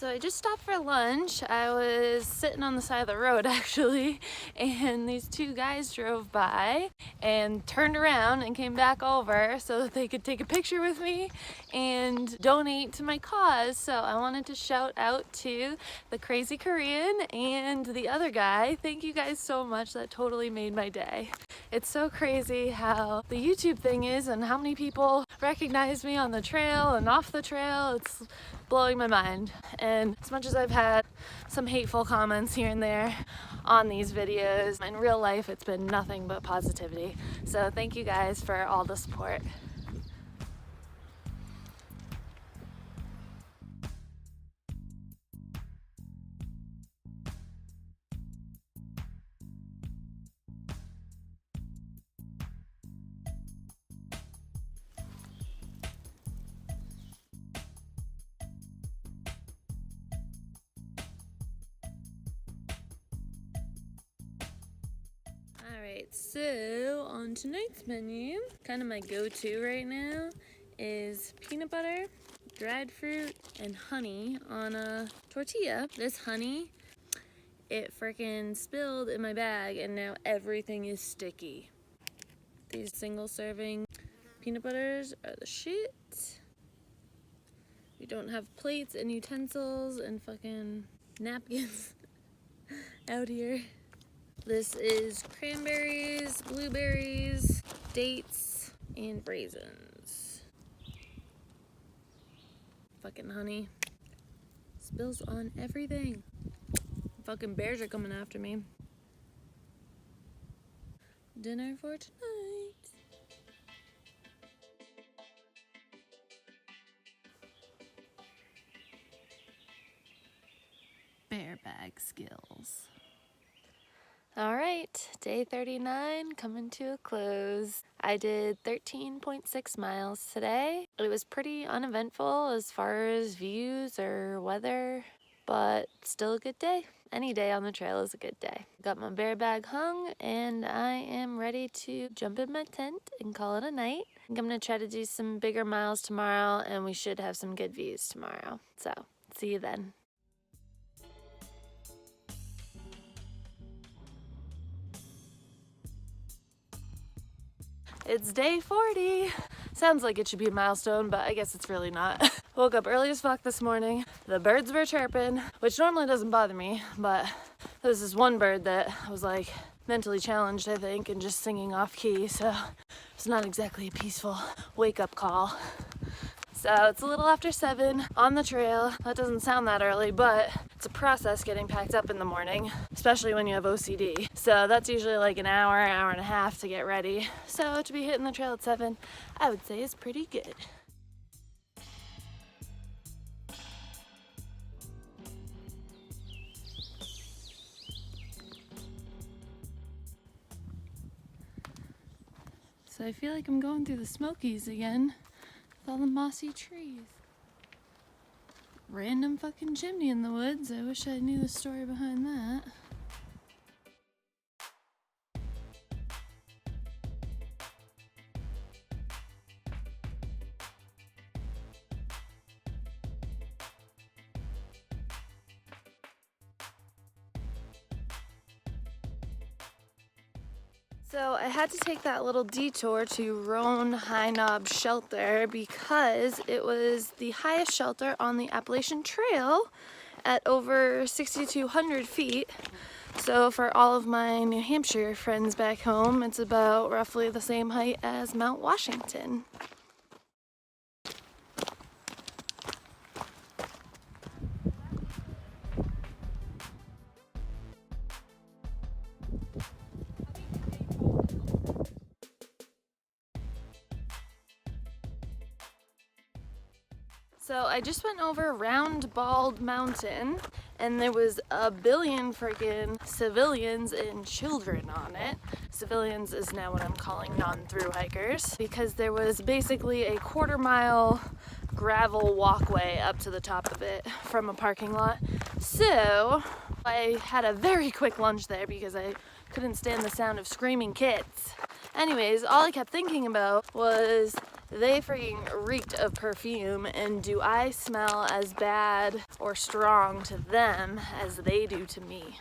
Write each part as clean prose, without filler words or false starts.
So I just stopped for lunch. I was sitting on the side of the road actually, and these two guys drove by and turned around and came back over so that they could take a picture with me and donate to my cause. So I wanted to shout out to the crazy Korean and the other guy. Thank you guys so much. That totally made my day. It's so crazy how the YouTube thing is and how many people recognize me on the trail and off the trail. It's blowing my mind. And as much as I've had some hateful comments here and there on these videos, in real life it's been nothing but positivity. So thank you guys for all the support. Alright, so on tonight's menu, kind of my go-to right now is peanut butter, dried fruit, and honey on a tortilla. This honey, it freaking spilled in my bag and now everything is sticky. These single serving peanut butters are the shit. We don't have plates and utensils and fucking napkins out here. This is cranberries, blueberries, dates, and raisins. Fucking honey. Spills on everything. Fucking bears are coming after me. Dinner for tonight. Bear bag skills. All right, day 39 coming to a close. I did 13.6 miles today. It was pretty uneventful as far as views or weather, but still a good day. Any day on the trail is a good day. Got my bear bag hung and I am ready to jump in my tent and call it a night. I think I'm gonna try to do some bigger miles tomorrow and we should have some good views tomorrow. So, see you then. It's day 40. Sounds like it should be a milestone, but I guess it's really not. Woke up early as fuck this morning. The birds were chirping, which normally doesn't bother me, but there's this one bird that was like mentally challenged, I think, and just singing off key, so it's not exactly a peaceful wake-up call. So it's a little after 7 on the trail. That doesn't sound that early, but it's a process getting packed up in the morning, especially when you have OCD. So that's usually like an hour and a half to get ready. So to be hitting the trail at 7, I would say is pretty good. So I feel like I'm going through the Smokies again. All the mossy trees. Random fucking chimney in the woods. I wish I knew the story behind that. So I had to take that little detour to Roan Highlands Shelter because it was the highest shelter on the Appalachian Trail at over 6,200 feet. So for all of my New Hampshire friends back home, it's about roughly the same height as Mount Washington. So I just went over Round Bald Mountain and there was a billion freaking civilians and children on it. Civilians is now what I'm calling non-through hikers because there was basically a 1/4 mile gravel walkway up to the top of it from a parking lot. So I had a very quick lunch there because I couldn't stand the sound of screaming kids. Anyways, all I kept thinking about was they freaking reeked of perfume, and do I smell as bad or strong to them as they do to me?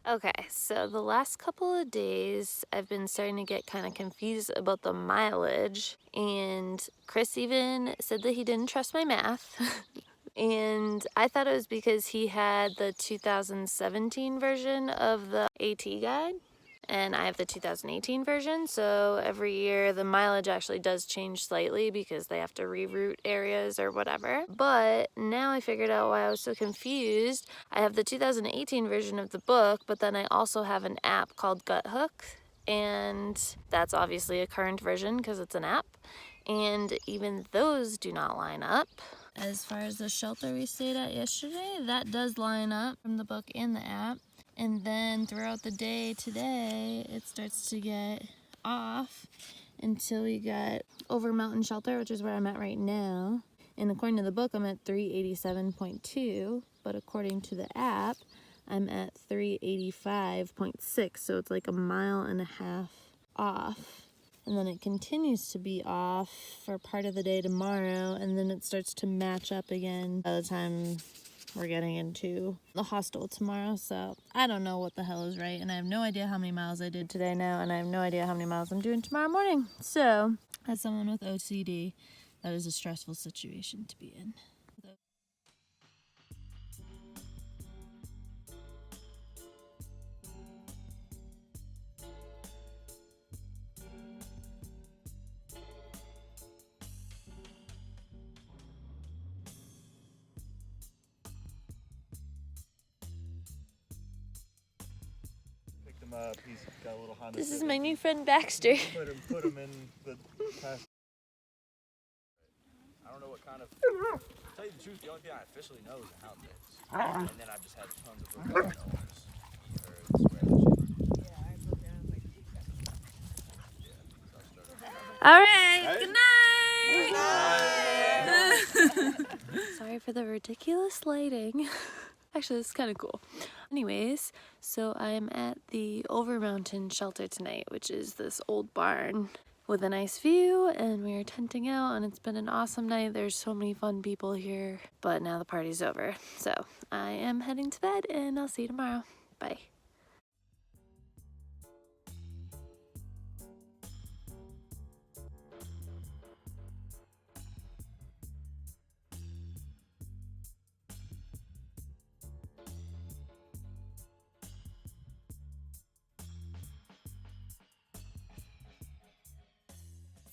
Okay, so the last couple of days I've been starting to get kind of confused about the mileage, and Chris even said that he didn't trust my math. And I thought it was because he had the 2017 version of the AT guide, and I have the 2018 version, so every year the mileage actually does change slightly because they have to reroute areas or whatever. But now I figured out why I was so confused. I have the 2018 version of the book, but then I also have an app called Gut Hook, and that's obviously a current version because it's an app, and even those do not line up. As far as the shelter we stayed at yesterday, that does line up from the book and the app. And then throughout the day today, it starts to get off until we got Overmountain Shelter, which is where I'm at right now. And according to the book, I'm at 387.2, but according to the app, I'm at 385.6, so it's like a mile and a half off. And then it continues to be off for part of the day tomorrow, and then it starts to match up again by the time we're getting into the hostel tomorrow. So I don't know what the hell is right, and I have no idea how many miles I did today now, and I have no idea how many miles I'm doing tomorrow morning. So as someone with OCD, that is a stressful situation to be in. He's got a little Honda This is Civic. my new friend Baxter. Put him in the past. I don't know what kind of. To tell you the truth, the only thing I officially know is the hound mix. And then I've just had tons of broken All right, good night. Sorry for the ridiculous lighting. Actually, this is kind of cool. Anyways, so I'm at the Overmountain Shelter tonight, which is this old barn with a nice view, and we are tenting out, and it's been an awesome night. There's so many fun people here, but now the party's over. So I am heading to bed, and I'll see you tomorrow. Bye.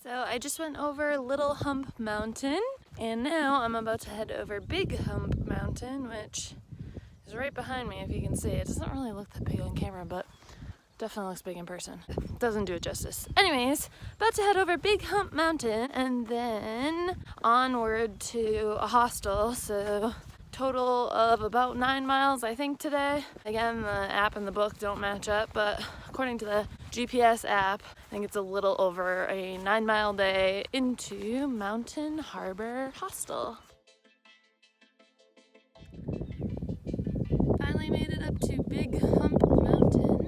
So I just went over Little Hump Mountain, and now I'm about to head over Big Hump Mountain, which is right behind me, if you can see. It doesn't really look that big on camera, but definitely looks big in person. Doesn't do it justice. Anyways, about to head over Big Hump Mountain and then onward to a hostel. So total of about 9 miles, I think, today. Again, the app and the book don't match up, but according to the GPS app, I think it's a little over a 9-mile day into Mountain Harbor Hostel. Finally made it up to Big Hump Mountain.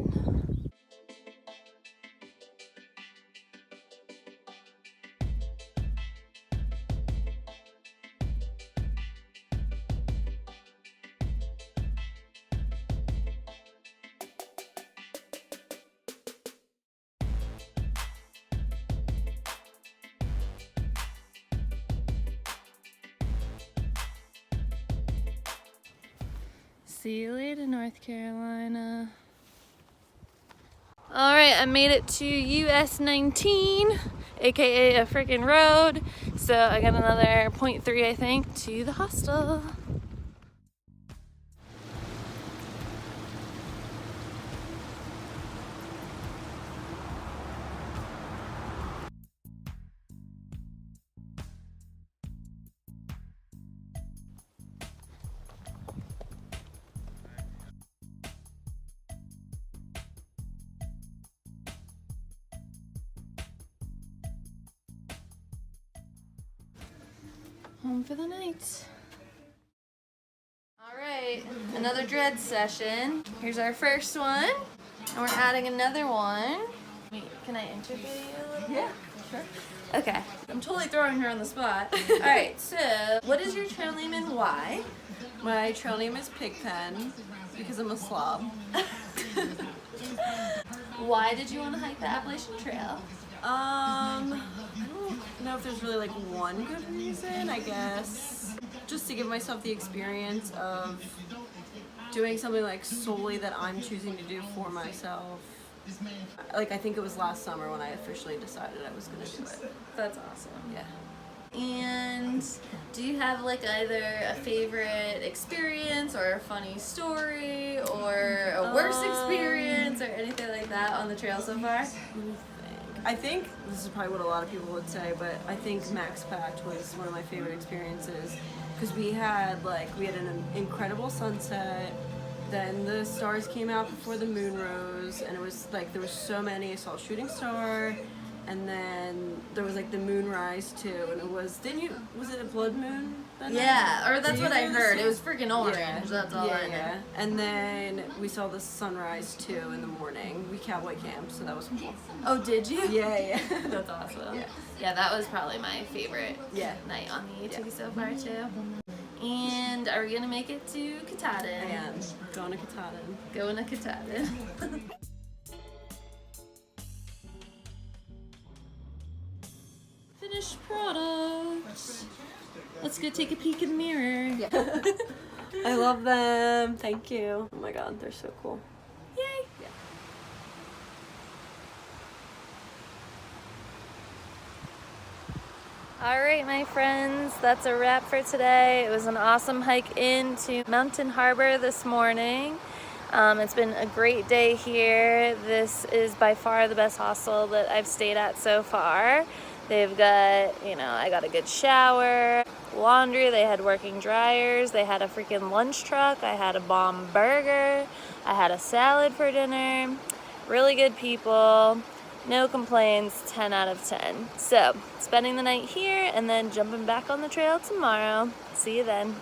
See you later, North Carolina. Alright, I made it to US 19, aka a freaking road. So I got another 0.3, I think, to the hostel. home for the night. All right, another dread session. Here's our first one, and we're adding another one. Wait, can I interview you? Yeah, sure. Okay, I'm totally throwing her on the spot. All right, so what is your trail name and why? My trail name is Pigpen because I'm a slob. Why did you want to hike the Appalachian Trail? I don't know if there's really like one good reason, I guess. Just to give myself the experience of doing something like solely that I'm choosing to do for myself. Like I think it was last summer when I officially decided I was gonna do it. That's awesome. Yeah. And do you have like either a favorite experience or a funny story or a worse experience or anything like that on the trail so far? I think this is probably what a lot of people would say, but I think Max Pact was one of my favorite experiences because we had an incredible sunset. Then the stars came out before the moon rose, and it was like there was so many. I saw a shooting star, and then there was like the moonrise too, and it was was it a blood moon? Yeah, or that's Did what you I guys heard. see- It was freaking orange. Yeah. That's all I know. Yeah. And then we saw the sunrise too in the morning. We cowboy camped, so that was cool. Oh, did you? Yeah. That's awesome. Yeah. Yeah, that was probably my favorite Yeah. night on the AT so far too. And are we gonna make it to Katahdin? I am going to Katahdin. Going to Katahdin. Finished product. Let's go take a peek in the mirror. Yeah. I love them. Thank you. Oh my god, they're so cool. Yay! Yeah. All right, my friends, that's a wrap for today. It was an awesome hike into Mountain Harbor this morning. It's been a great day here. This is by far the best hostel that I've stayed at so far. They've got, I got a good shower, laundry, they had working dryers, they had a freaking lunch truck, I had a bomb burger, I had a salad for dinner. Really good people. No complaints, 10 out of 10. So, spending the night here and then jumping back on the trail tomorrow. See you then.